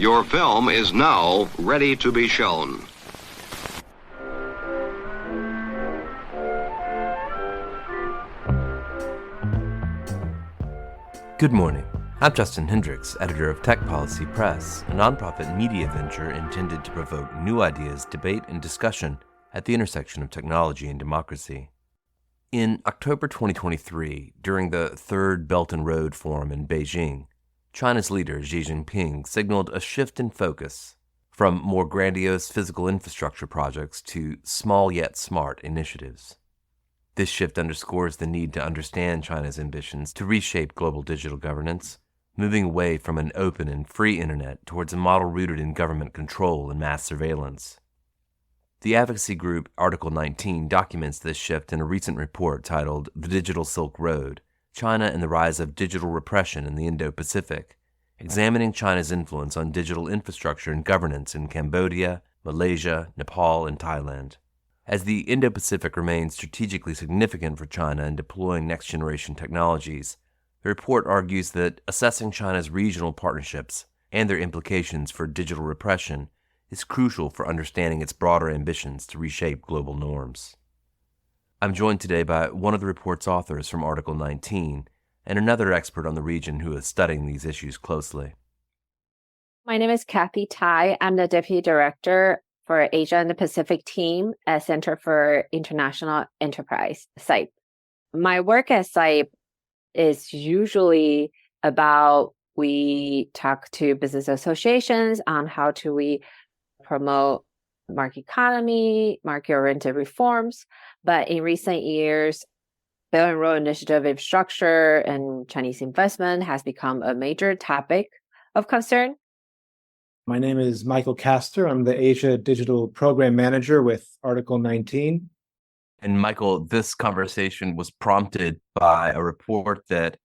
Your film is now ready to be shown. Good morning. I'm Justin Hendrix, editor of Tech Policy Press, a nonprofit media venture intended to provoke new ideas, debate, and discussion at the intersection of technology and democracy. In October 2023, during the Third Belt and Road Forum in Beijing, China's leader Xi Jinping signaled a shift in focus from more grandiose physical infrastructure projects to small yet smart initiatives. This shift underscores the need to understand China's ambitions to reshape global digital governance, moving away from an open and free internet towards a model rooted in government control and mass surveillance. The advocacy group Article 19 documents this shift in a recent report titled The Digital Silk Road, China and the Rise of Digital Repression in the Indo-Pacific, examining China's influence on digital infrastructure and governance in Cambodia, Malaysia, Nepal, and Thailand. As the Indo-Pacific remains strategically significant for China in deploying next-generation technologies, the report argues that assessing China's regional partnerships and their implications for digital repression is crucial for understanding its broader ambitions to reshape global norms. I'm joined today by one of the report's authors from Article 19 and another expert on the region who is studying these issues closely. My name is Kathy Tai. I'm the Deputy Director for Asia and the Pacific team at Center for International Enterprise, CIPE. My work at CIPE is usually about we talk to business associations on how do we promote market economy, market-oriented reforms. But in recent years, Belt and Road Initiative infrastructure and Chinese investment has become a major topic of concern. My name is Michael Castor. I'm the Asia Digital Program Manager with Article 19. And Michael, this conversation was prompted by a report that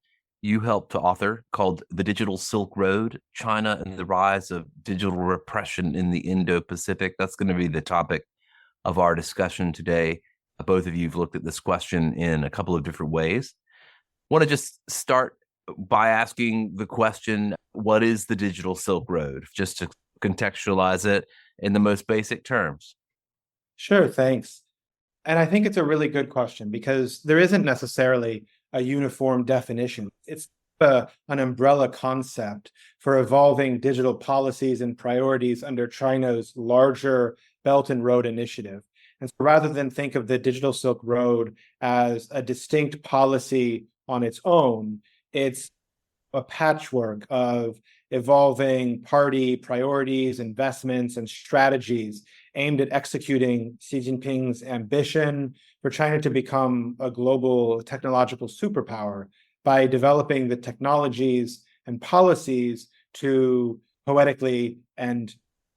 you helped to author called The Digital Silk Road, China and the Rise of Digital Repression in the Indo-Pacific. That's going to be the topic of our discussion today. Both of you have looked at this question in a couple of different ways. I want to just start by asking the question, what is the Digital Silk Road? Just to contextualize it in the most basic terms. Sure, thanks. And I think it's a really good question because there isn't necessarily a uniform definition. It's an umbrella concept for evolving digital policies and priorities under China's larger Belt and Road Initiative. And so rather than think of the Digital Silk Road as a distinct policy on its own, it's a patchwork of evolving party priorities, investments, and strategies aimed at executing Xi Jinping's ambition for China to become a global technological superpower by developing the technologies and policies to poetically and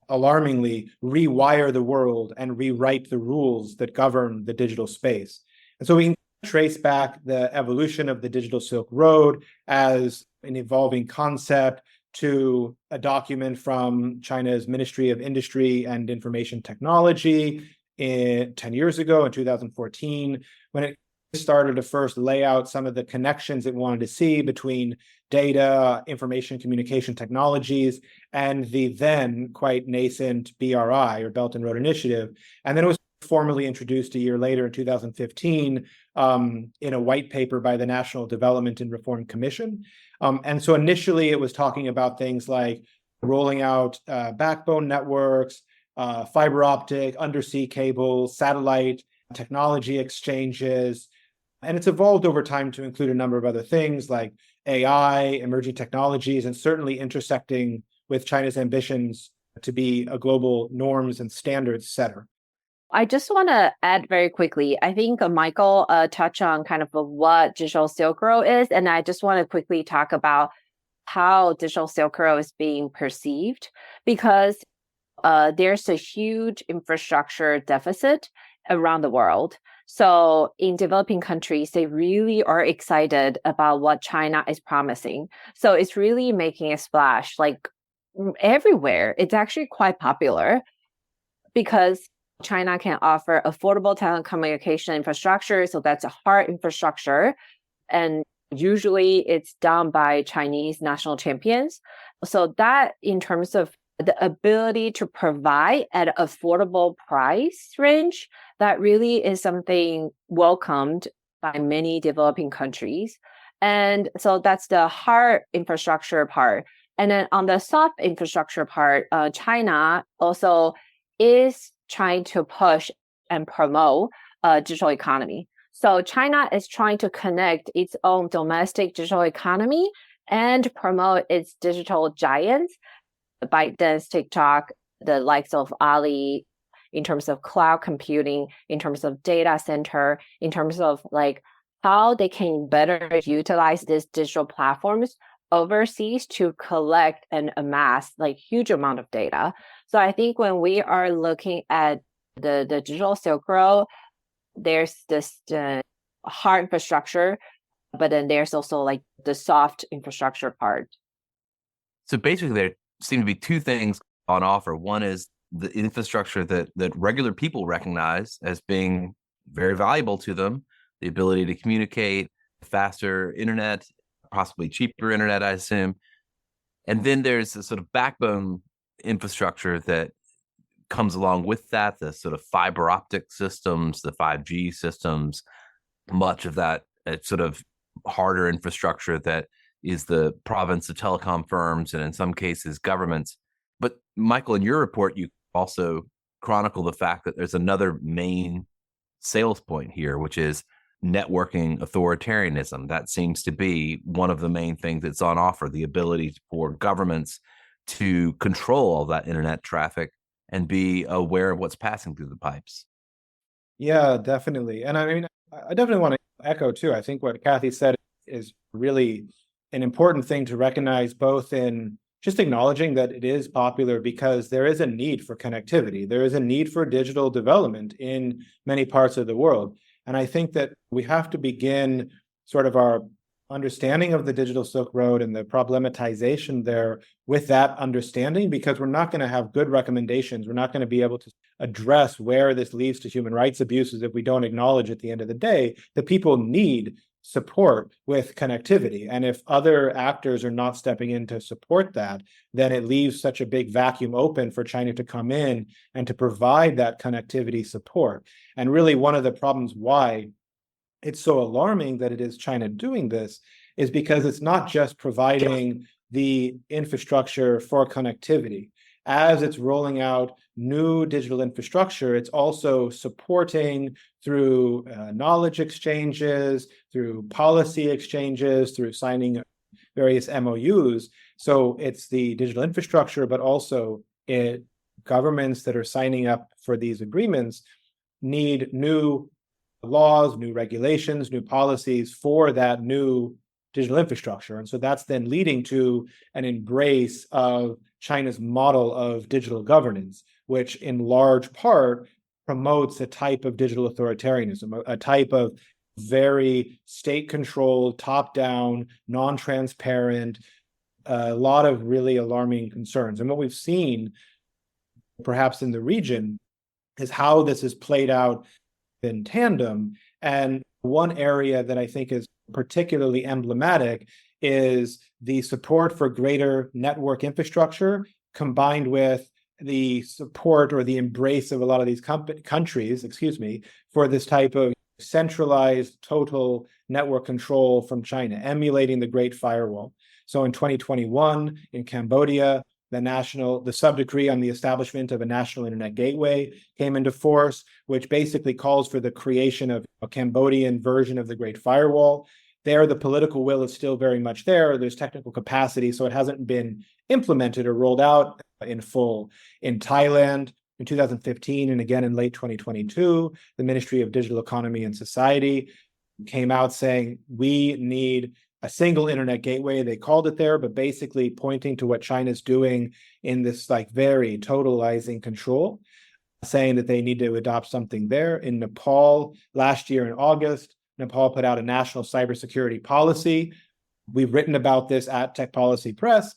alarmingly rewire the world and rewrite the rules that govern the digital space. And so we can trace back the evolution of the Digital Silk Road as an evolving concept to a document from China's Ministry of Industry and Information Technology 10 years ago in 2014, when it started to first lay out some of the connections it wanted to see between data, information communication technologies, and the then quite nascent BRI, or Belt and Road Initiative. And then it was formally introduced a year later in 2015 in a white paper by the National Development and Reform Commission. And so initially it was talking about things like rolling out backbone networks, fiber optic, undersea cables, satellite technology exchanges. And it's evolved over time to include a number of other things like AI, emerging technologies, and certainly intersecting with China's ambitions to be a global norms and standards setter. I just want to add very quickly, I think Michael touched on kind of what Digital Silk Road is, and I just want to quickly talk about how Digital Silk Road is being perceived, because there's a huge infrastructure deficit around the world. So in developing countries, they really are excited about what China is promising. So it's really making a splash like everywhere. It's actually quite popular because China can offer affordable telecommunication infrastructure. So that's a hard infrastructure. And usually it's done by Chinese national champions. So that in terms of the ability to provide at an affordable price range, that really is something welcomed by many developing countries. And so that's the hard infrastructure part. And then on the soft infrastructure part, China also is trying to push and promote a digital economy. So China is trying to connect its own domestic digital economy and promote its digital giants, ByteDance, TikTok, the likes of Ali, in terms of cloud computing, in terms of data center, in terms of like how they can better utilize these digital platforms overseas to collect and amass like huge amount of data. So I think when we are looking at the digital Silk Road, there's this hard infrastructure, but then there's also like the soft infrastructure part. So basically, there seem to be two things on offer. One is the infrastructure that regular people recognize as being very valuable to them, the ability to communicate, faster internet, possibly cheaper internet, I assume. And then there's a sort of backbone infrastructure that comes along with that, the sort of fiber optic systems, the 5G systems, much of that sort of harder infrastructure that is the province of telecom firms and in some cases governments. But Michael, in your report, you also chronicle the fact that there's another main sales point here, which is networking authoritarianism. That seems to be one of the main things that's on offer, the ability for governments to control all that internet traffic and be aware of what's passing through the pipes. Yeah, definitely. And I mean, I definitely want to echo too. I think what Kathy said is really an important thing to recognize, both in just acknowledging that it is popular because there is a need for connectivity. There is a need for digital development in many parts of the world. And I think that we have to begin sort of our understanding of the digital Silk Road and the problematization there with that understanding, because we're not going to have good recommendations. We're not going to be able to address where this leads to human rights abuses if we don't acknowledge at the end of the day that people need support with connectivity. And if other actors are not stepping in to support that, then it leaves such a big vacuum open for China to come in and to provide that connectivity support. And really one of the problems why it's so alarming that it is China doing this is because it's not just providing the infrastructure for connectivity. As it's rolling out new digital infrastructure, it's also supporting through knowledge exchanges, through policy exchanges, through signing various MOUs. So it's the digital infrastructure, but also governments that are signing up for these agreements need new laws, new regulations, new policies for that new digital infrastructure. And so that's then leading to an embrace of China's model of digital governance, which in large part promotes a type of digital authoritarianism, a type of very state-controlled, top-down, non-transparent, a lot of really alarming concerns. And what we've seen, perhaps in the region, is how this is played out in tandem. And one area that I think is particularly emblematic is the support for greater network infrastructure combined with the support or the embrace of a lot of these countries, for this type of centralized total network control from China, emulating the Great Firewall. So in 2021, in Cambodia, the sub-decree on the establishment of a national internet gateway came into force, which basically calls for the creation of a Cambodian version of the Great Firewall. There, the political will is still very much there. There's technical capacity, so it hasn't been implemented or rolled out in full. In Thailand, in 2015, and again in late 2022, the Ministry of Digital Economy and Society came out saying, we need a single internet gateway. They called it there, but basically pointing to what China's doing in this like very totalizing control, saying that they need to adopt something there. In Nepal, last year in August, Nepal put out a national cybersecurity policy. We've written about this at Tech Policy Press.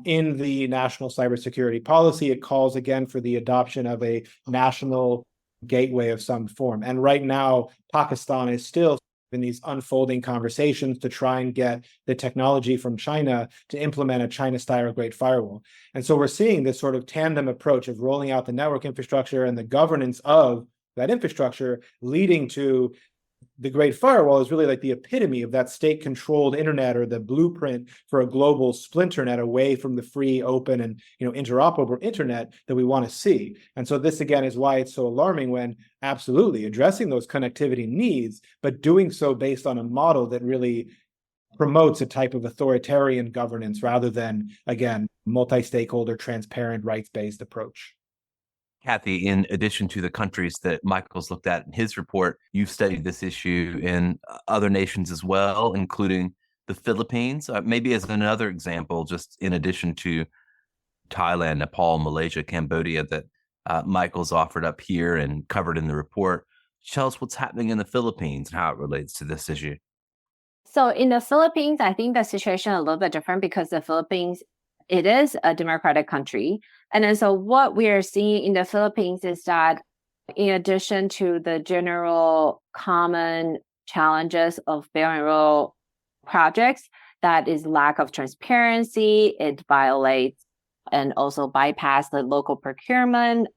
In the national cybersecurity policy, it calls again for the adoption of a national gateway of some form. And right now, Pakistan is still in these unfolding conversations to try and get the technology from China to implement a China-style Great Firewall. And so we're seeing this sort of tandem approach of rolling out the network infrastructure and the governance of that infrastructure, leading to the Great Firewall is really like the epitome of that state-controlled internet, or the blueprint for a global splinter net away from the free, open, and interoperable internet that we want to see. And so this, again, is why it's so alarming when absolutely addressing those connectivity needs, but doing so based on a model that really promotes a type of authoritarian governance rather than, again, multi-stakeholder, transparent, rights-based approach. Kathy, in addition to the countries that Michael's looked at in his report, you've studied this issue in other nations as well, including the Philippines. Maybe as another example, just in addition to Thailand, Nepal, Malaysia, Cambodia, that Michael's offered up here and covered in the report. Tell us what's happening in the Philippines and how it relates to this issue. So in the Philippines, I think the situation is a little bit different because the Philippines, it is a democratic country. And then so what we are seeing in the Philippines is that in addition to the general common challenges of Belt and Road projects, that is lack of transparency, it violates and also bypass the local procurement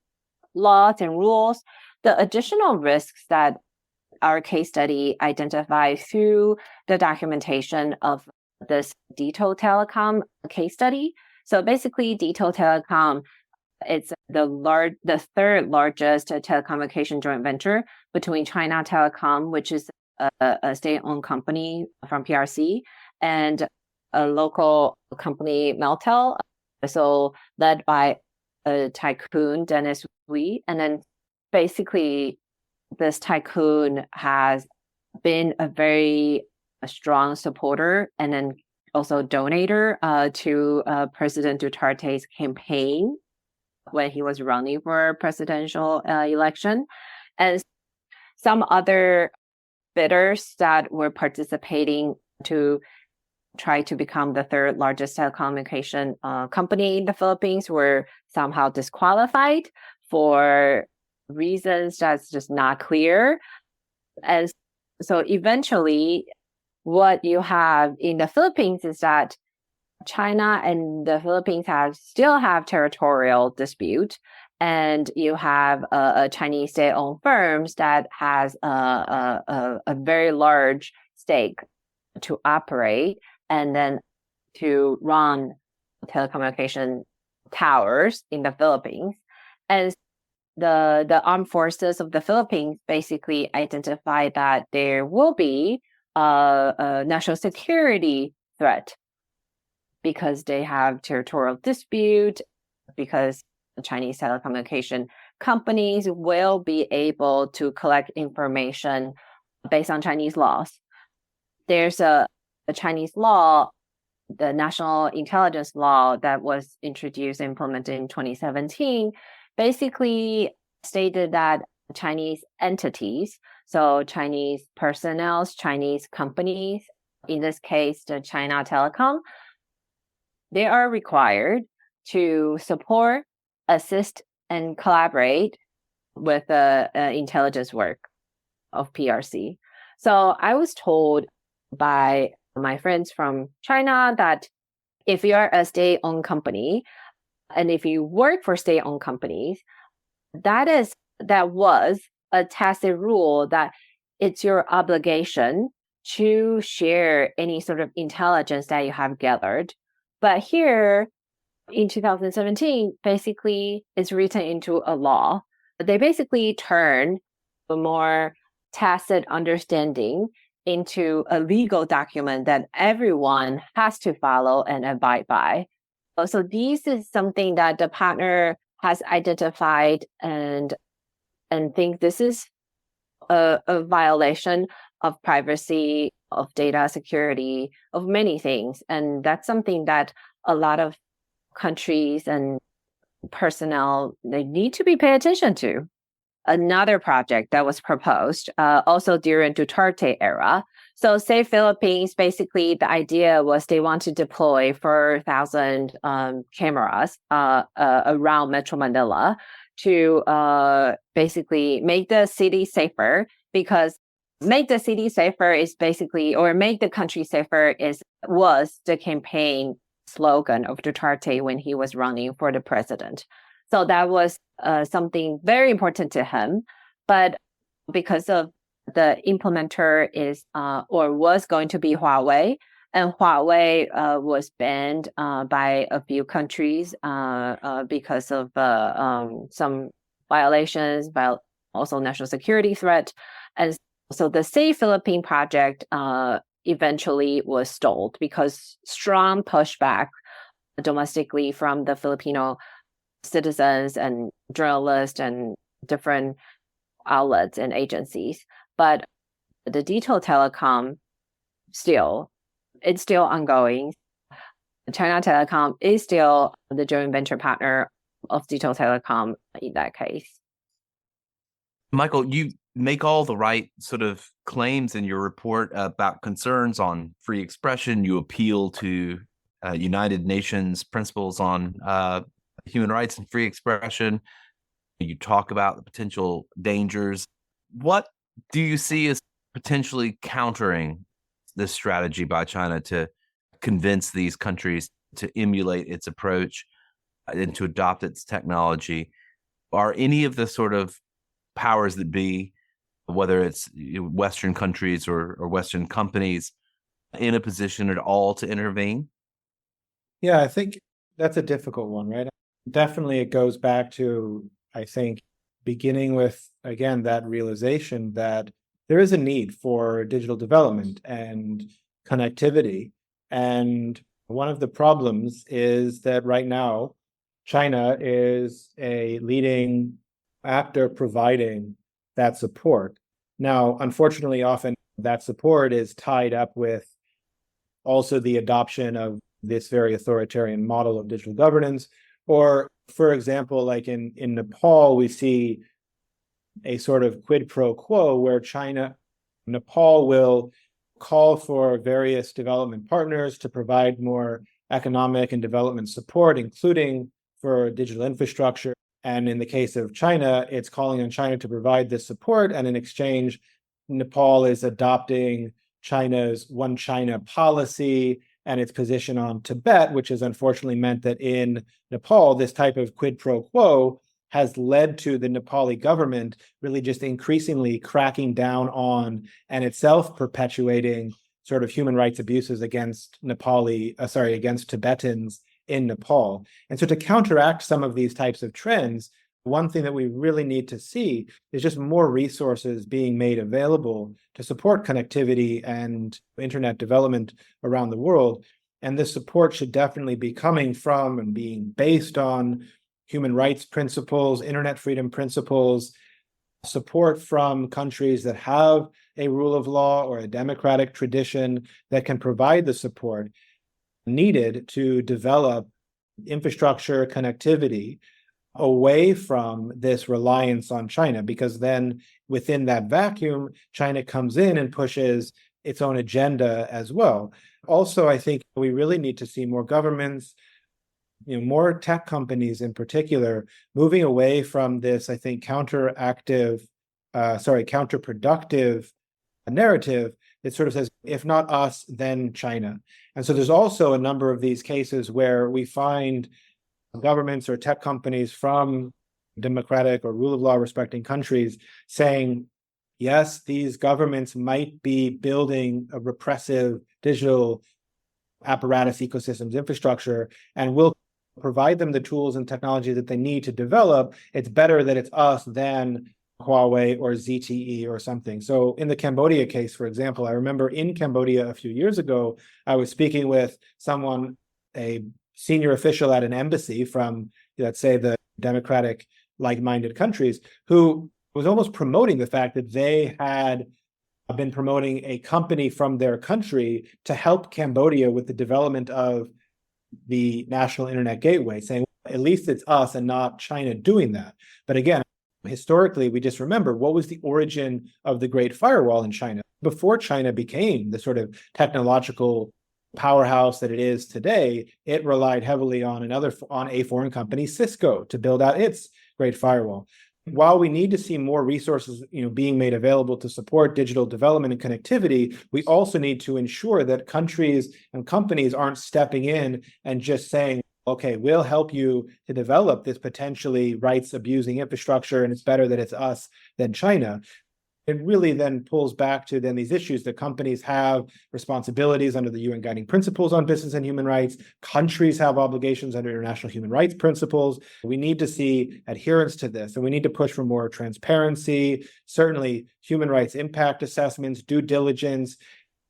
laws and rules. The additional risks that our case study identified through the documentation of this Dito Telecom case study. So basically, Dito Telecom, it's the third largest telecommunication joint venture between China Telecom, which is a state-owned company from PRC, and a local company, Meltel, so led by a tycoon, Dennis Wee. And then basically, this tycoon has been a strong supporter and then also donator to President Duterte's campaign when he was running for presidential election. And some other bidders that were participating to try to become the third largest telecommunication company in the Philippines were somehow disqualified for reasons that's just not clear. And so eventually, what you have in the Philippines is that China and the Philippines still have territorial dispute, and you have a Chinese state-owned firms that has a very large stake to operate and then to run telecommunication towers in the Philippines. And the armed forces of the Philippines basically identified that there will be a national security threat because they have territorial dispute, because the Chinese telecommunication companies will be able to collect information based on Chinese laws. There's a Chinese law, the National Intelligence Law, that was introduced and implemented in 2017, basically stated that Chinese entities, so Chinese personnel, Chinese companies, in this case, the China Telecom, they are required to support, assist, and collaborate with the intelligence work of PRC. So I was told by my friends from China that if you are a state-owned company and if you work for state-owned companies, that was a tacit rule that it's your obligation to share any sort of intelligence that you have gathered. But here in 2017, basically it's written into a law. They basically turn a more tacit understanding into a legal document that everyone has to follow and abide by. So this is something that the partner has identified and think this is a violation of privacy, of data security, of many things. And that's something that a lot of countries and personnel, they need to be paid attention to. Another project that was proposed also during Duterte era. So say Philippines, basically the idea was they want to deploy 4,000 cameras around Metro Manila to basically make the city safer, because make the city safer is basically, or make the country safer was the campaign slogan of Duterte when he was running for the president. So that was something very important to him. But because of the implementer was going to be Huawei, and Huawei was banned by a few countries because of some violations, but also national security threat. And so the Save Philippine project eventually was stalled because strong pushback domestically from the Filipino citizens and journalists and different outlets and agencies. But the detail telecom it's still ongoing. China Telecom is still the joint venture partner of Detail Telecom in that case. Michael, you make all the right sort of claims in your report about concerns on free expression. You appeal to United Nations principles on human rights and free expression. You talk about the potential dangers. What do you see as potentially countering this strategy by China to convince these countries to emulate its approach and to adopt its technology? Are any of the sort of powers that be, whether it's Western countries or Western companies, in a position at all to intervene? Yeah, I think that's a difficult one, right? Definitely it goes back to, I think, beginning with, again, that realization that there is a need for digital development and connectivity. And one of the problems is that right now, China is a leading actor providing that support. Now, unfortunately, often that support is tied up with also the adoption of this very authoritarian model of digital governance. Or, for example, like in Nepal, we see a sort of quid pro quo where Nepal will call for various development partners to provide more economic and development support, including for digital infrastructure. And in the case of China, it's calling on China to provide this support. And in exchange, Nepal is adopting China's One China policy and its position on Tibet, which has unfortunately meant that in Nepal, this type of quid pro quo has led to the Nepali government really just increasingly cracking down on and itself perpetuating sort of human rights abuses against against Tibetans in Nepal. And so to counteract some of these types of trends, one thing that we really need to see is just more resources being made available to support connectivity and internet development around the world. And this support should definitely be coming from and being based on human rights principles, internet freedom principles, support from countries that have a rule of law or a democratic tradition that can provide the support needed to develop infrastructure connectivity away from this reliance on China, because then within that vacuum, China comes in and pushes its own agenda as well. Also, I think we really need to see more governments, more tech companies in particular, moving away from this, I think, counterproductive narrative that sort of says, if not us, then China. And so there's also a number of these cases where we find governments or tech companies from democratic or rule of law respecting countries saying, yes, these governments might be building a repressive digital apparatus ecosystems infrastructure and will provide them the tools and technology that they need to develop. It's better that it's us than Huawei or ZTE or something. So in the Cambodia case, for example, I remember in Cambodia a few years ago, I was speaking with someone, a senior official at an embassy from, let's say, the democratic like-minded countries, who was almost promoting the fact that they had been promoting a company from their country to help Cambodia with the development of the national internet gateway, saying, at least it's us and not China doing that. But again, historically, we just remember what was the origin of the Great Firewall in China. Before China became the sort of technological powerhouse that it is today, it relied heavily on a foreign company, Cisco, to build out its Great Firewall. while we need to see more resources, being made available to support digital development and connectivity, we also need to ensure that countries and companies aren't stepping in and just saying, okay, we'll help you to develop this potentially rights abusing infrastructure, and it's better that it's us than China. It really then pulls back to then these issues that companies have responsibilities under the UN guiding principles on business and human rights. Countries have obligations under international human rights principles. We need to see adherence to this, and we need to push for more transparency, certainly human rights impact assessments, due diligence,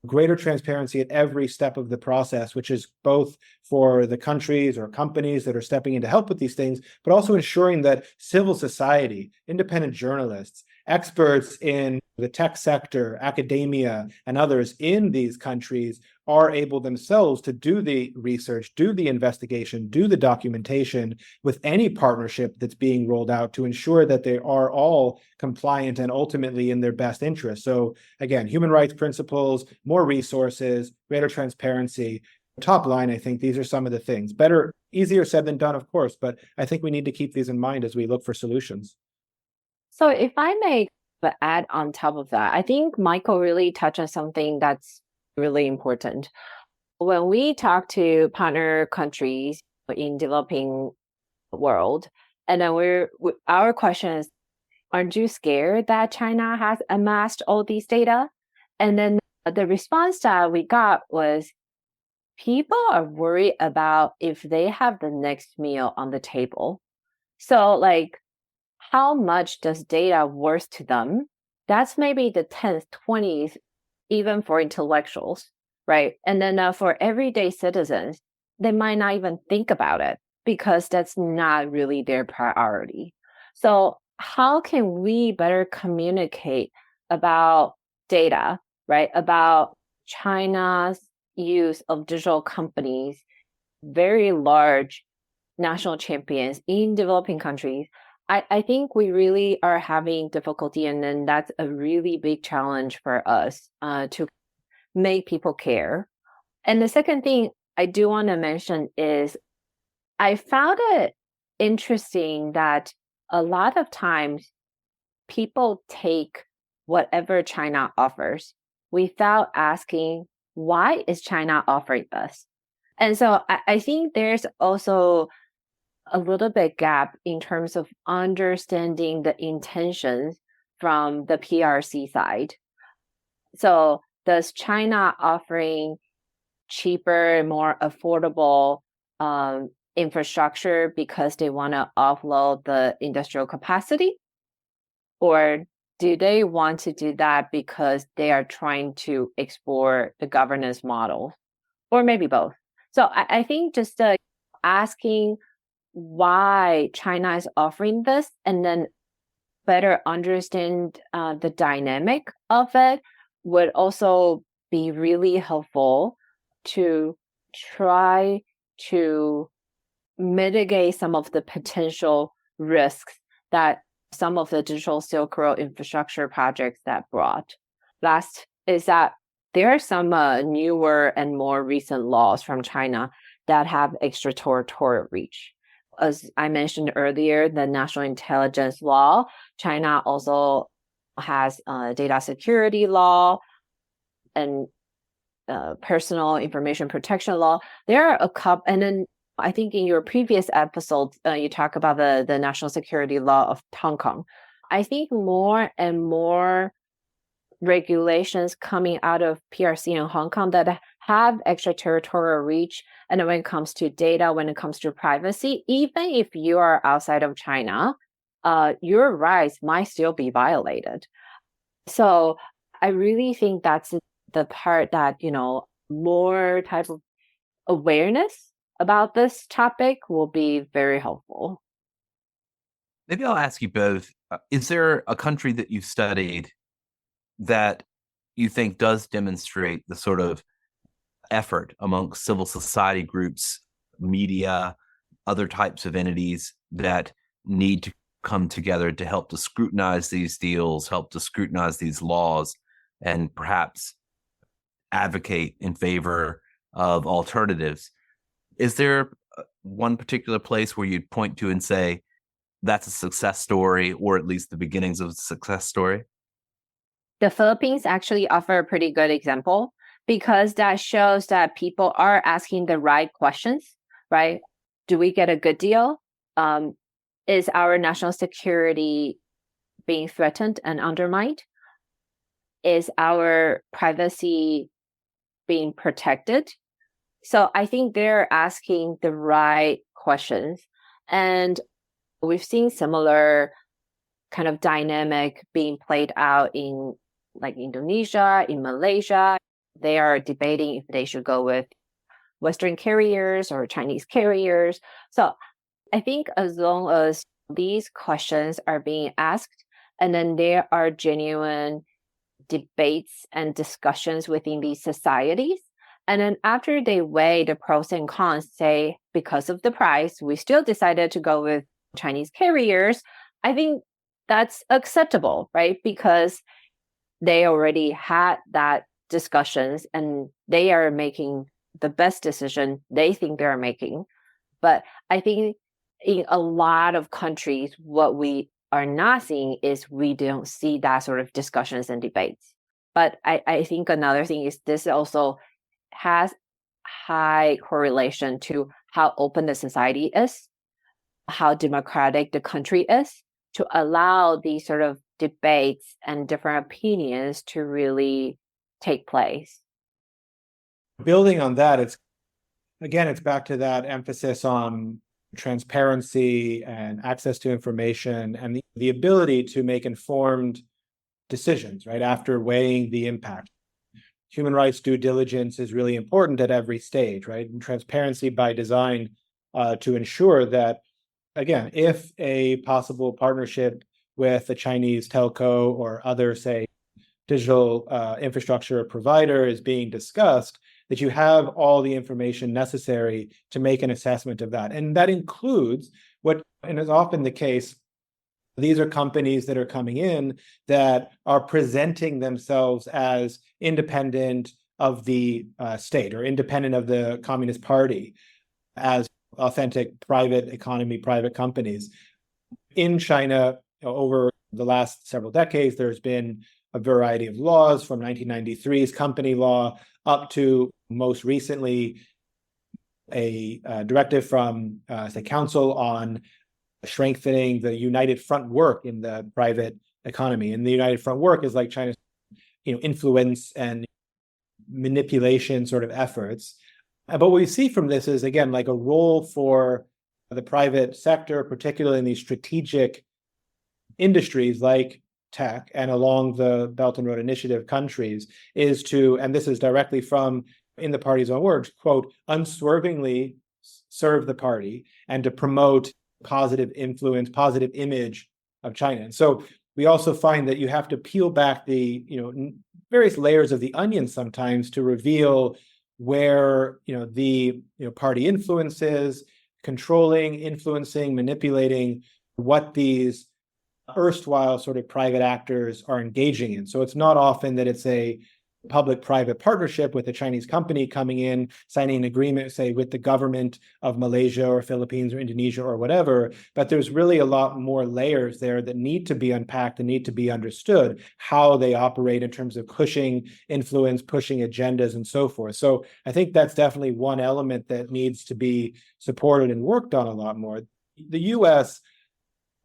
greater transparency at every step of the process, which is both for the countries or companies that are stepping in to help with these things, but also ensuring that civil society, independent journalists, experts in the tech sector, academia, and others in these countries are able themselves to do the research, do the investigation, do the documentation with any partnership that's being rolled out to ensure that they are all compliant and ultimately in their best interest. So again, human rights principles, more resources, greater transparency. Top line, I think these are some of the things. Better, easier said than done, of course, but I think we need to keep these in mind as we look for solutions. So if I may add on top of that, I think Michael really touched on something that's really important. When we talk to partner countries in developing world, and then our question is, aren't you scared that China has amassed all these data? And then the response that we got was, people are worried about if they have the next meal on the table. So how much does data worth to them? That's maybe the 10th, 20th, even for intellectuals, right? And then for everyday citizens, they might not even think about it because that's not really their priority. So how can we better communicate about data, right? About China's use of digital companies, very large national champions in developing countries? I think we really are having difficulty, and then that's a really big challenge for us to make people care. And the second thing I do want to mention is I found it interesting that a lot of times people take whatever China offers without asking, why is China offering us? And so I think there's also a little bit gap in terms of understanding the intentions from the PRC side. So does China offering cheaper and more affordable infrastructure because they want to offload the industrial capacity? Or do they want to do that because they are trying to explore the governance model? Or maybe both. So I think just asking why China is offering this and then better understand the dynamic of it would also be really helpful to try to mitigate some of the potential risks that some of the digital Silk Road infrastructure projects that brought. Last is that there are some newer and more recent laws from China that have extraterritorial reach. As I mentioned earlier, the national intelligence law, China also has data security law and personal information protection law. There are a couple, and then I think in your previous episode, you talk about the national security law of Hong Kong. I think more and more regulations coming out of PRC in Hong Kong that have extraterritorial reach. And when it comes to data, when it comes to privacy, even if you are outside of China, your rights might still be violated. So I really think that's the part that, more type of awareness about this topic will be very helpful. Maybe I'll ask you both, is there a country that you've studied that you think does demonstrate the sort of effort among civil society groups, media, other types of entities that need to come together to help to scrutinize these deals, help to scrutinize these laws, and perhaps advocate in favor of alternatives? Is there one particular place where you'd point to and say, that's a success story, or at least the beginnings of a success story? The Philippines actually offer a pretty good example because that shows that people are asking the right questions, right? Do we get a good deal? Is our national security being threatened and undermined? Is our privacy being protected? So I think they're asking the right questions. And we've seen similar kind of dynamic being played out in like Indonesia, in Malaysia. They are debating if they should go with Western carriers or Chinese carriers. So I think as long as these questions are being asked, and then there are genuine debates and discussions within these societies, and then after they weigh the pros and cons, say, because of the price, we still decided to go with Chinese carriers, I think that's acceptable, right? Because they already had that discussions and they are making the best decision they think they're making. But I think in a lot of countries, what we are not seeing is we don't see that sort of discussions and debates. But I think another thing is this also has high correlation to how open the society is, how democratic the country is, to allow these sort of debates and different opinions to really take place. Building on that, it's back to that emphasis on transparency and access to information and the ability to make informed decisions, right, after weighing the impact. Human rights due diligence is really important at every stage, right? And transparency by design to ensure that, again, if a possible partnership with a Chinese telco or other, say, digital infrastructure provider is being discussed, that you have all the information necessary to make an assessment of that. And that includes and is often the case, these are companies that are coming in that are presenting themselves as independent of the state or independent of the Communist Party, as authentic private economy, private companies. In China, over the last several decades, there's been a variety of laws from 1993's company law up to most recently a directive from the council on strengthening the united front work in the private economy. And the united front work is like China's influence and manipulation sort of efforts. But what we see from this is, again, like a role for the private sector, particularly in these strategic industries like tech and along the Belt and Road Initiative countries, is to, and this is directly from in the party's own words, quote, unswervingly serve the party and to promote positive influence, positive image of China. And so we also find that you have to peel back the various layers of the onion sometimes to reveal where the party influences, controlling, influencing, manipulating what these erstwhile sort of private actors are engaging in. So it's not often that it's a public-private partnership with a Chinese company coming in, signing an agreement, say, with the government of Malaysia or Philippines or Indonesia or whatever. But there's really a lot more layers there that need to be unpacked and need to be understood, how they operate in terms of pushing influence, pushing agendas, and so forth. So I think that's definitely one element that needs to be supported and worked on a lot more. The U.S.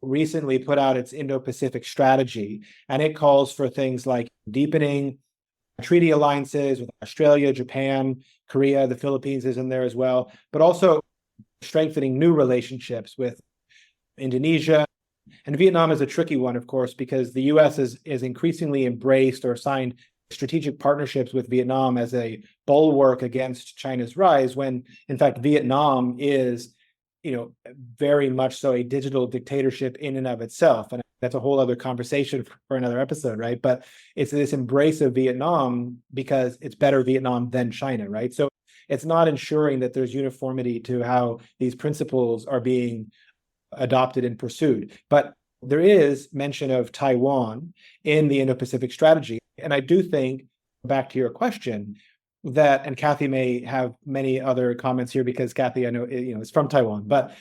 recently put out its Indo-Pacific strategy, and it calls for things like deepening treaty alliances with Australia, Japan, Korea, the Philippines is in there as well, but also strengthening new relationships with Indonesia. And Vietnam is a tricky one, of course, because the U.S. is increasingly embraced or signed strategic partnerships with Vietnam as a bulwark against China's rise, when, in fact, Vietnam is very much so a digital dictatorship in and of itself. And that's a whole other conversation for another episode, right? But it's this embrace of Vietnam because it's better Vietnam than China, right? So it's not ensuring that there's uniformity to how these principles are being adopted and pursued. But there is mention of Taiwan in the Indo-Pacific strategy. And I do think, back to your question, that, and Kathy may have many other comments here because Kathy, I know, is from Taiwan, but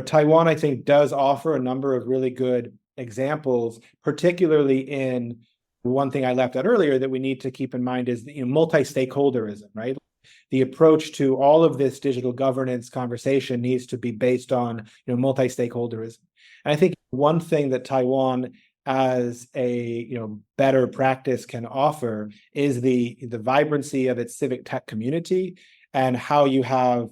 Taiwan, I think, does offer a number of really good examples, particularly in one thing I left out earlier that we need to keep in mind is multi-stakeholderism, right? The approach to all of this digital governance conversation needs to be based on multi-stakeholderism. And I think one thing that Taiwan as a better practice can offer is the vibrancy of its civic tech community and how you have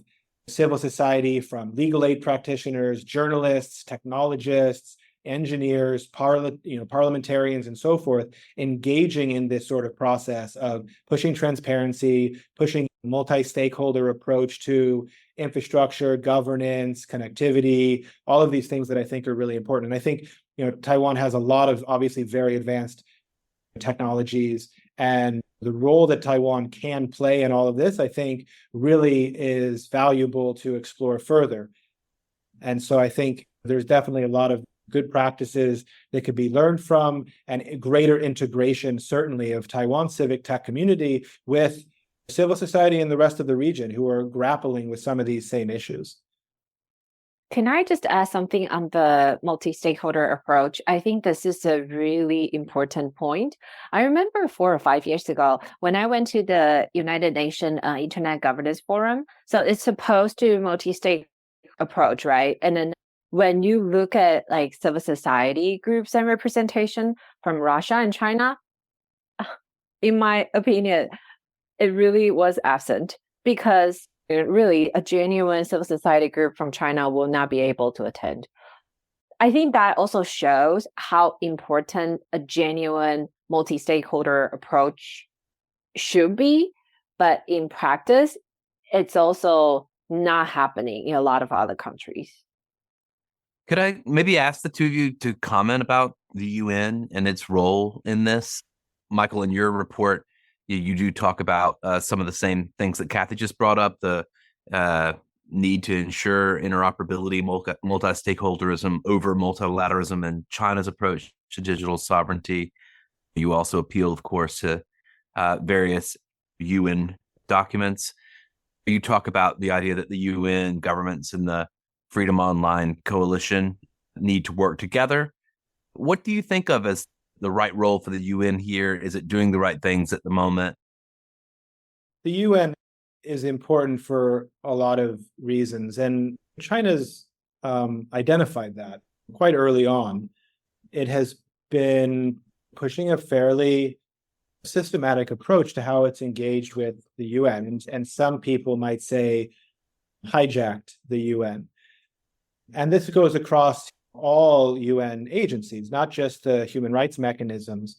civil society from legal aid practitioners, journalists, technologists, engineers, parliamentarians, and so forth, engaging in this sort of process of pushing transparency, pushing multi-stakeholder approach to infrastructure, governance, connectivity, all of these things that I think are really important. And I think Taiwan has a lot of obviously very advanced technologies, and the role that Taiwan can play in all of this, I think, really is valuable to explore further. And so I think there's definitely a lot of good practices that could be learned from, and greater integration, certainly, of Taiwan's civic tech community with civil society and the rest of the region who are grappling with some of these same issues. Can I just add something on the multi-stakeholder approach? I think this is a really important point. I remember 4 or 5 years ago when I went to the United Nations Internet Governance Forum. So it's supposed to multi-stake approach, right? And then when you look at like civil society groups and representation from Russia and China, in my opinion, it really was absent because really a genuine civil society group from China will not be able to attend. I think that also shows how important a genuine multi-stakeholder approach should be, but in practice, it's also not happening in a lot of other countries. Could I maybe ask the two of you to comment about the UN and its role in this? Michael, in your report, you do talk about some of the same things that Kathy just brought up, the need to ensure interoperability, multi-stakeholderism over multilateralism, and China's approach to digital sovereignty. You also appeal, of course, to various UN documents. You talk about the idea that the UN, governments, and the Freedom Online Coalition need to work together. What do you think of as the right role for the UN here? Is it doing the right things at the moment? The UN is important for a lot of reasons, and China's identified that quite early on. It has been pushing a fairly systematic approach to how it's engaged with the UN, and some people might say hijacked the UN. And this goes across all UN agencies, not just the human rights mechanisms,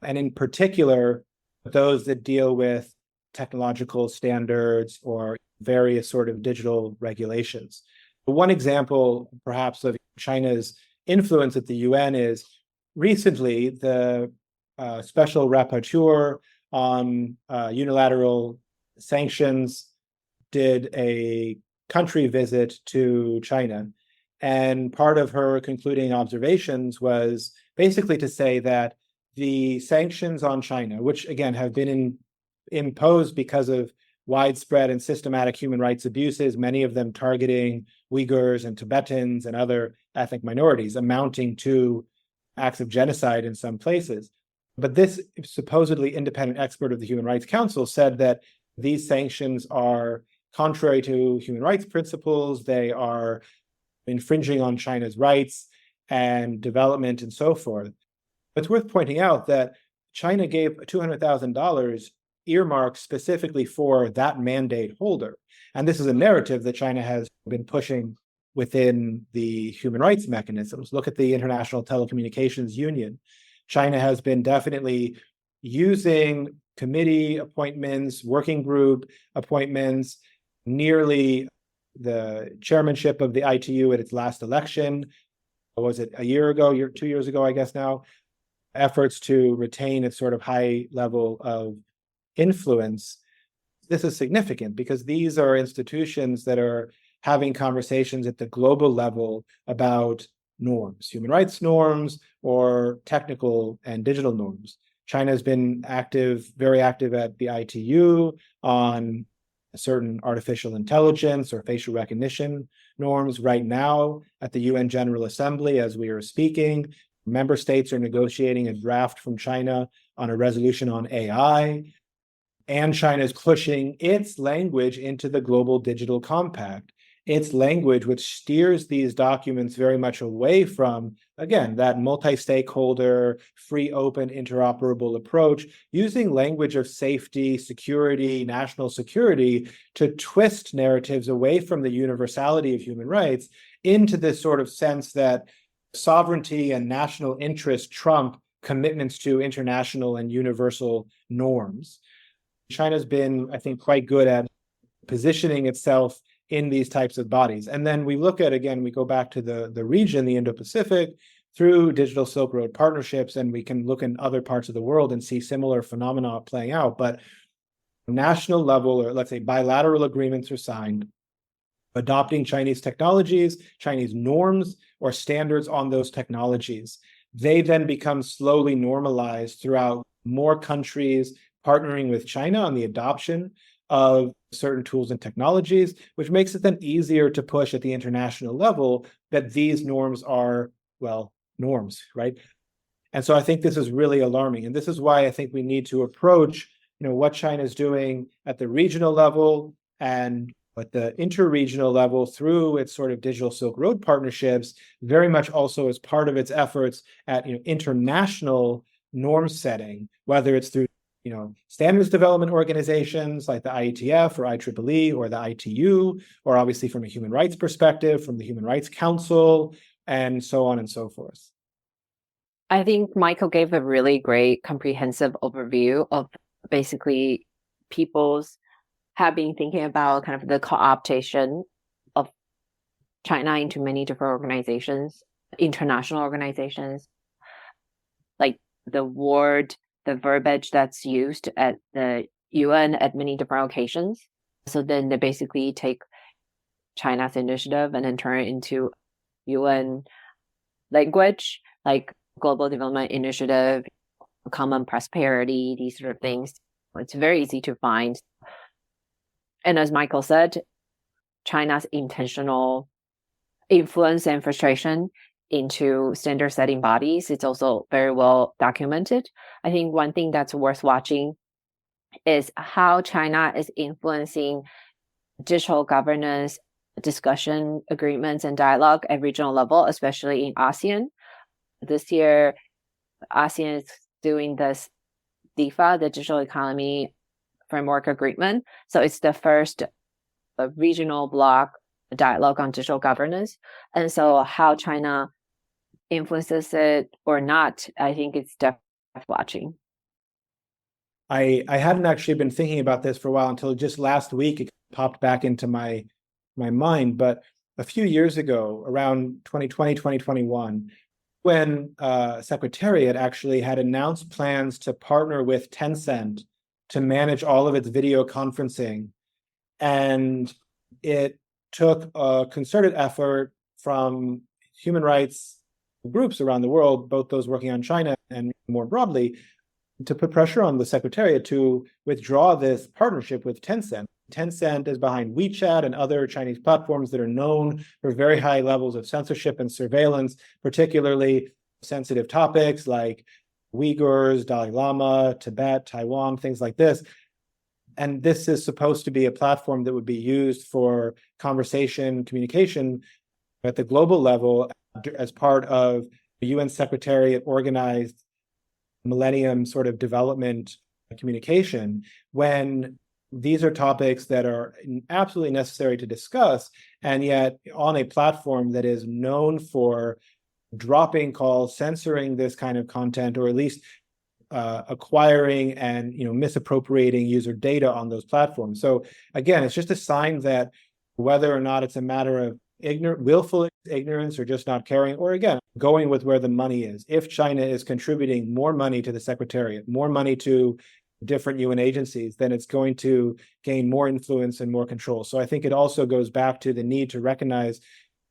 and in particular, those that deal with technological standards or various sort of digital regulations. One example, perhaps, of China's influence at the UN is recently the special rapporteur on unilateral sanctions did a country visit to China. And part of her concluding observations was basically to say that the sanctions on China, which again have been imposed because of widespread and systematic human rights abuses, many of them targeting Uyghurs and Tibetans and other ethnic minorities, amounting to acts of genocide in some places. But this supposedly independent expert of the Human Rights Council said that these sanctions are contrary to human rights principles, they are infringing on China's rights and development and so forth. It's worth pointing out that China gave $200,000 earmarked specifically for that mandate holder. And this is a narrative that China has been pushing within the human rights mechanisms. Look at the International Telecommunications Union. China has been definitely using committee appointments, working group appointments, nearly the chairmanship of the ITU at its last election. Was it a year ago, 2 years ago, I guess now? Efforts to retain its sort of high level of influence. This is significant because these are institutions that are having conversations at the global level about norms, human rights norms, or technical and digital norms. China's been active, very active at the ITU on certain artificial intelligence or facial recognition norms. Right now, at the UN General Assembly, as we are speaking, member states are negotiating a draft from China on a resolution on AI. And China is pushing its language into the Global Digital Compact, its language, which steers these documents very much away from, again, that multi-stakeholder, free, open, interoperable approach, using language of safety, security, national security to twist narratives away from the universality of human rights into this sort of sense that sovereignty and national interest trump commitments to international and universal norms. China's been, I think, quite good at positioning itself in these types of bodies. And then we look at, again, we go back to the region, the Indo-Pacific, through digital Silk Road partnerships, and we can look in other parts of the world and see similar phenomena playing out. But national level, or let's say bilateral agreements are signed, adopting Chinese technologies, Chinese norms, or standards on those technologies. They then become slowly normalized throughout more countries, partnering with China on the adoption of certain tools and technologies, which makes it then easier to push at the international level that these norms are, well, norms, right? And so I think this is really alarming. And this is why I think we need to approach, what China is doing at the regional level and at the interregional level through its sort of digital Silk Road partnerships, very much also as part of its efforts at international norm setting, whether it's through standards development organizations like the IETF or IEEE or the ITU, or obviously from a human rights perspective, from the Human Rights Council, and so on and so forth. I think Michael gave a really great comprehensive overview of basically people's have been thinking about kind of the co-optation of China into many different organizations, international organizations, like the verbiage that's used at the UN at many different occasions. So then they basically take China's initiative and then turn it into UN language, like Global Development Initiative, Common Prosperity, these sort of things. It's very easy to find. And as Michael said, China's intentional influence and frustration into standard setting bodies, it's also very well documented. I think one thing that's worth watching is how China is influencing digital governance, discussion, agreements, and dialogue at regional level, especially in ASEAN. This year, ASEAN is doing this DEFA, the Digital Economy Framework Agreement. So it's the first regional bloc dialogue on digital governance. And so how China influences it or not, I think it's definitely watching. I hadn't actually been thinking about this for a while until just last week it popped back into my mind. But a few years ago, around 2020, 2021, when Secretariat actually had announced plans to partner with Tencent to manage all of its video conferencing. And it took a concerted effort from human rights groups around the world, both those working on China and more broadly, to put pressure on the Secretariat to withdraw this partnership with Tencent. Tencent is behind WeChat and other Chinese platforms that are known for very high levels of censorship and surveillance, particularly sensitive topics like Uyghurs, Dalai Lama, Tibet, Taiwan, things like this. And this is supposed to be a platform that would be used for conversation, communication at the global level as part of the UN Secretariat organized Millennium sort of development communication, when these are topics that are absolutely necessary to discuss, and yet on a platform that is known for dropping calls, censoring this kind of content, or at least acquiring and misappropriating user data on those platforms. So again, it's just a sign that whether or not it's a matter of willful ignorance or just not caring, or again, going with where the money is. If China is contributing more money to the Secretariat, more money to different UN agencies, then it's going to gain more influence and more control. So I think it also goes back to the need to recognize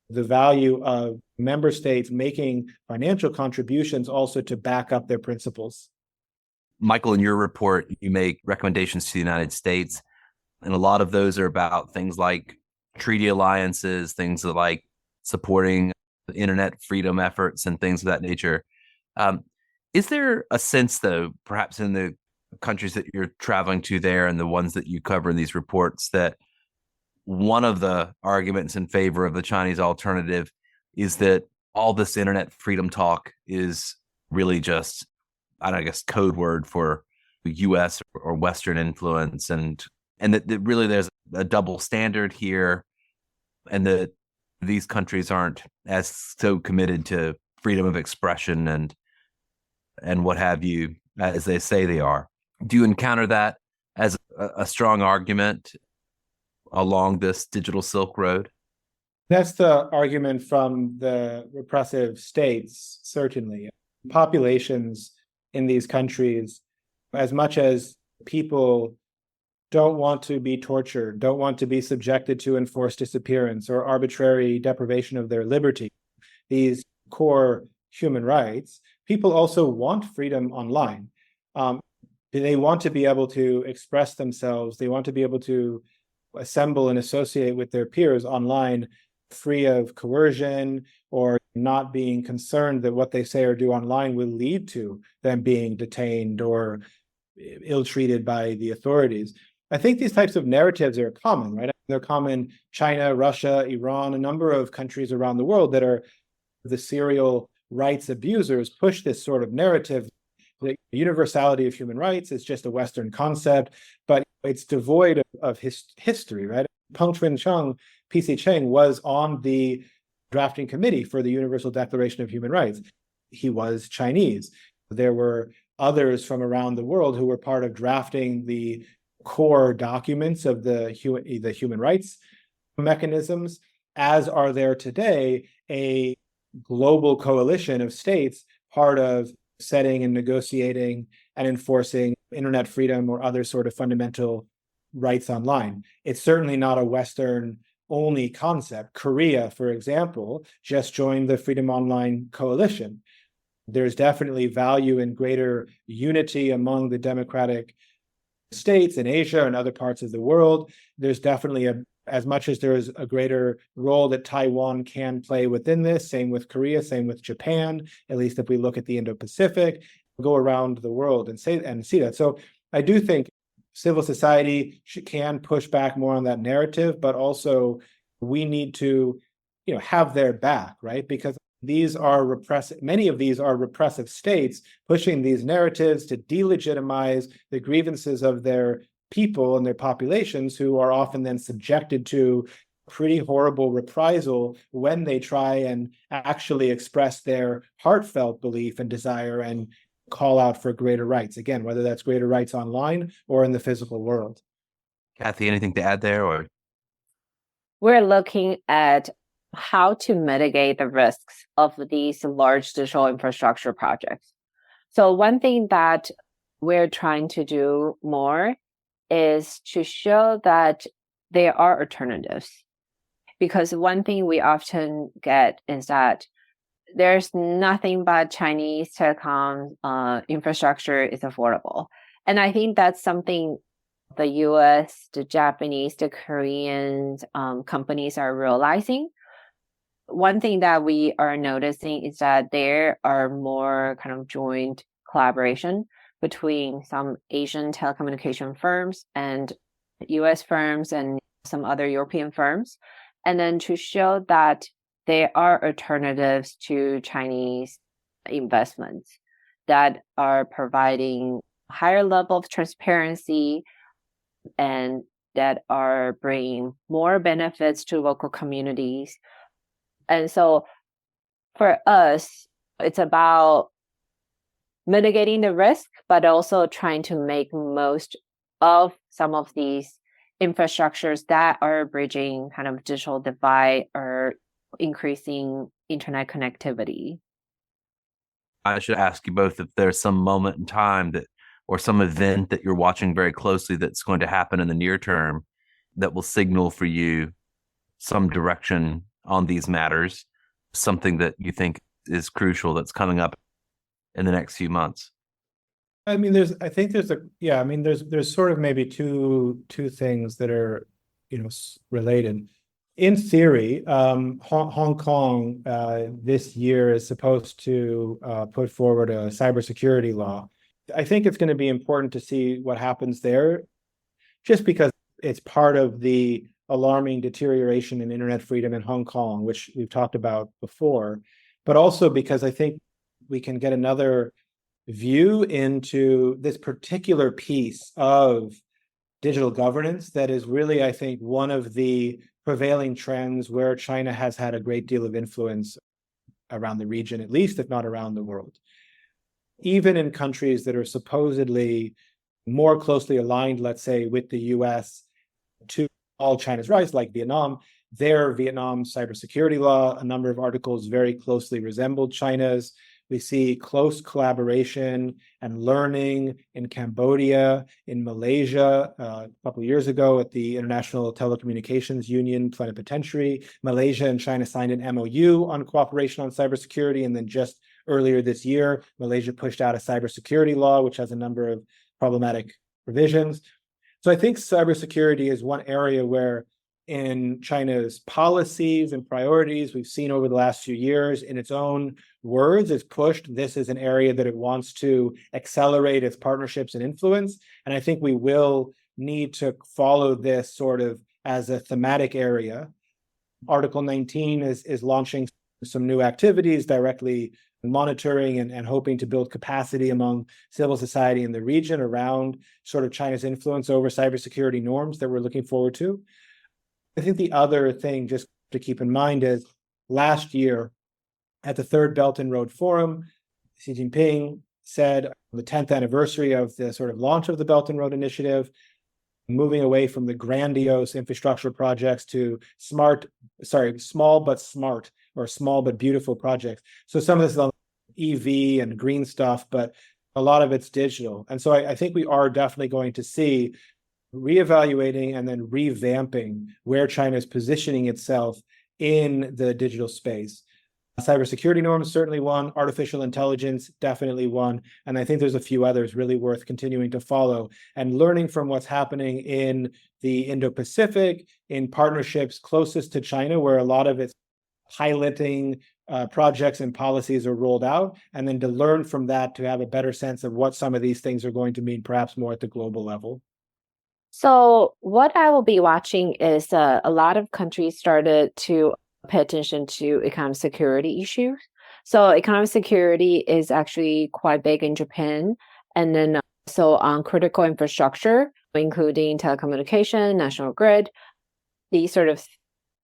the value of member states making financial contributions also to back up their principles. Michael, in your report, you make recommendations to the United States, and a lot of those are about things like treaty alliances, things like supporting internet freedom efforts and things of that nature. Um, is there a sense, though, perhaps in the countries that you're traveling to there and the ones that you cover in these reports, that one of the arguments in favor of the Chinese alternative is that all this internet freedom talk is really just, I guess, code word for U.S. or Western influence, and that really there's a double standard here, and that these countries aren't as so committed to freedom of expression and what have you as they say they are. Do you encounter that as a strong argument along this digital Silk Road? That's the argument from the repressive states, certainly. Populations in these countries, as much as people don't want to be tortured, don't want to be subjected to enforced disappearance or arbitrary deprivation of their liberty, these core human rights, people also want freedom online. They want to be able to express themselves. They want to be able to assemble and associate with their peers online, free of coercion or not being concerned that what they say or do online will lead to them being detained or ill-treated by the authorities. I think these types of narratives are common, right? They're common. China, Russia, Iran, a number of countries around the world that are the serial rights abusers push this sort of narrative. The universality of human rights is just a Western concept, but it's devoid of history, right? Peng Chun-Cheng, P.C. Cheng, was on the drafting committee for the Universal Declaration of Human Rights. He was Chinese. There were others from around the world who were part of drafting the core documents of the human rights mechanisms, as are there today a global coalition of states part of setting and negotiating and enforcing internet freedom or other sort of fundamental rights online. It's certainly not a Western only concept. Korea, for example, just joined the Freedom Online Coalition. There's definitely value in greater unity among the democratic states in Asia and other parts of the world. There's definitely as much as there's a greater role that Taiwan can play within this, same with Korea, same with Japan, at least if we look at the Indo-Pacific, go around the world and see that. So I do think civil society can push back more on that narrative, but also we need to, have their back, right? Because these are many of these are repressive states pushing these narratives to delegitimize the grievances of their people and their populations, who are often then subjected to pretty horrible reprisal when they try and actually express their heartfelt belief and desire and call out for greater rights. Again, whether that's greater rights online or in the physical world. Kathy, anything to add there? Or we're looking at how to mitigate the risks of these large digital infrastructure projects. So one thing that we're trying to do more is to show that there are alternatives. Because one thing we often get is that there's nothing but Chinese telecom infrastructure is affordable. And I think that's something the US, the Japanese, the Korean companies are realizing. One thing that we are noticing is that there are more kind of joint collaboration between some Asian telecommunication firms and US firms and some other European firms. And then to show that there are alternatives to Chinese investments that are providing higher level of transparency and that are bringing more benefits to local communities. And so for us, it's about mitigating the risk, but also trying to make most of some of these infrastructures that are bridging kind of digital divide or increasing internet connectivity. I should ask you both if there's some moment in time that, or some event that you're watching very closely that's going to happen in the near term that will signal for you some direction on these matters, something that you think is crucial that's coming up in the next few months. I mean, there's sort of maybe two things that are, related. In theory, Hong Kong this year is supposed to put forward a cybersecurity law. I think it's going to be important to see what happens there, just because it's part of the alarming deterioration in internet freedom in Hong Kong, which we've talked about before, but also because I think we can get another view into this particular piece of digital governance that is really, I think, one of the prevailing trends where China has had a great deal of influence around the region, at least, if not around the world. Even in countries that are supposedly more closely aligned, let's say, with the US to all China's rights, like Vietnam, their Vietnam cybersecurity law, a number of articles very closely resembled China's. We see close collaboration and learning in Cambodia, in Malaysia, a couple of years ago at the International Telecommunications Union Plenipotentiary. Malaysia and China signed an MOU on cooperation on cybersecurity. And then just earlier this year, Malaysia pushed out a cybersecurity law, which has a number of problematic provisions. So I think cybersecurity is one area where in China's policies and priorities, we've seen over the last few years, in its own words, it's pushed this is an area that it wants to accelerate its partnerships and influence. And I think we will need to follow this sort of as a thematic area. Article 19 is launching some new activities directly monitoring and hoping to build capacity among civil society in the region around sort of China's influence over cybersecurity norms that we're looking forward to. I think the other thing just to keep in mind is last year at the Third Belt and Road Forum, Xi Jinping said on the 10th anniversary of the sort of launch of the Belt and Road Initiative, moving away from the grandiose infrastructure projects to small but smart, or small but beautiful projects. So some of this is on EV and green stuff, but a lot of it's digital. And so I think we are definitely going to see reevaluating and then revamping where China is positioning itself in the digital space. Cybersecurity norms, certainly one. Artificial intelligence, definitely one. And I think there's a few others really worth continuing to follow and learning from what's happening in the Indo-Pacific, in partnerships closest to China, where a lot of its piloting projects and policies are rolled out, and then to learn from that to have a better sense of what some of these things are going to mean, perhaps more at the global level. So what I will be watching is a lot of countries started to pay attention to economic security issues. So economic security is actually quite big in Japan. And then so on critical infrastructure, including telecommunication, national grid, these sort of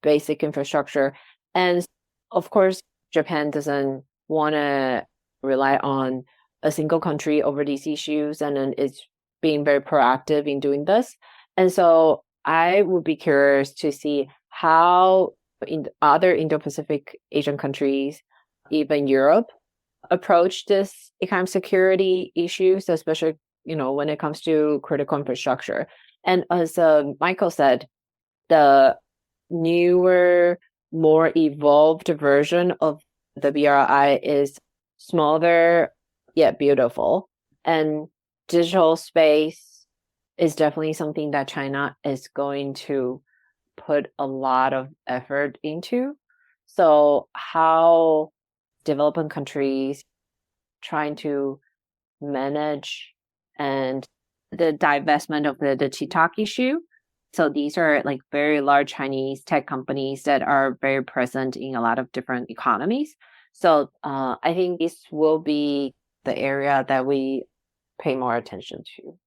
basic infrastructure. And of course, Japan doesn't want to rely on a single country over these issues, and then it's being very proactive in doing this. And so I would be curious to see how in other Indo-Pacific Asian countries, even Europe, approach this economic security issues, especially, when it comes to critical infrastructure. And as Michael said, the newer, more evolved version of the BRI is smaller yet beautiful. And digital space is definitely something that China is going to put a lot of effort into. So how developing countries trying to manage and the divestment of the TikTok issue. So these are like very large Chinese tech companies that are very present in a lot of different economies. So I think this will be the area that we pay more attention to.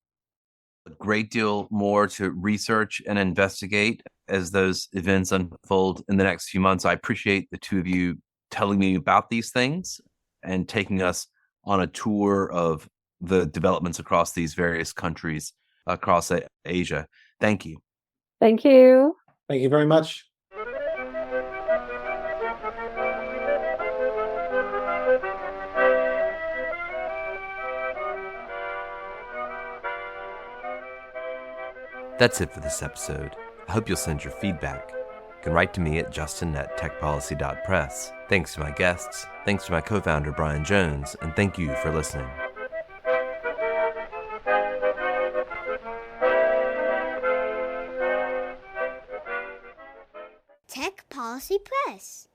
A great deal more to research and investigate as those events unfold in the next few months. I appreciate the two of you telling me about these things and taking us on a tour of the developments across these various countries across Asia. Thank you. Thank you. Thank you very much. That's it for this episode. I hope you'll send your feedback. You can write to me at justin@techpolicy.press. Thanks to my guests, thanks to my co-founder Brian Jones, and thank you for listening. Policy Press.